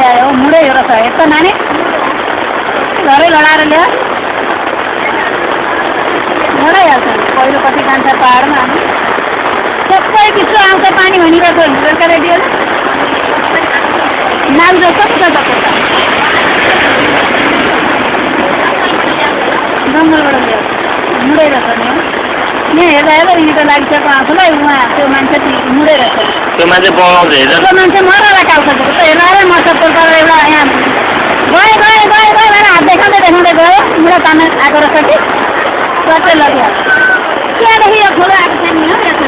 ल्यायो मुडै हो रहेछ यस्तो नानी घरै लडाएर ल्यायो लडाइहाल्छ पहिलो कति जान्छ पाहाडमा सबै किसिम आउँछ पानी भनिरहेको हिँडेको रेडियोले नाल जस्तो पो छ जङ्गलबाट ल्यायो मुडै रहेछ नि यहाँ हेर्दा हेर्दा यिनीहरू लागिसकेको आफूलाई उहाँ त्यो मान्छे मुडै रहेछ त्यो मान्छे बनाउँछ हेर्छ त्यो मान्छे मरला टाउको त हेर्दा मसक्कर गरेर एउटा यहाँ गयो भनेर हात देखाउँदै गयो मुडा तान्न आएको रहेछ कि स्वाटै लगिहाल्छ त्यहाँदेखि यो ठुलो आएको छ नि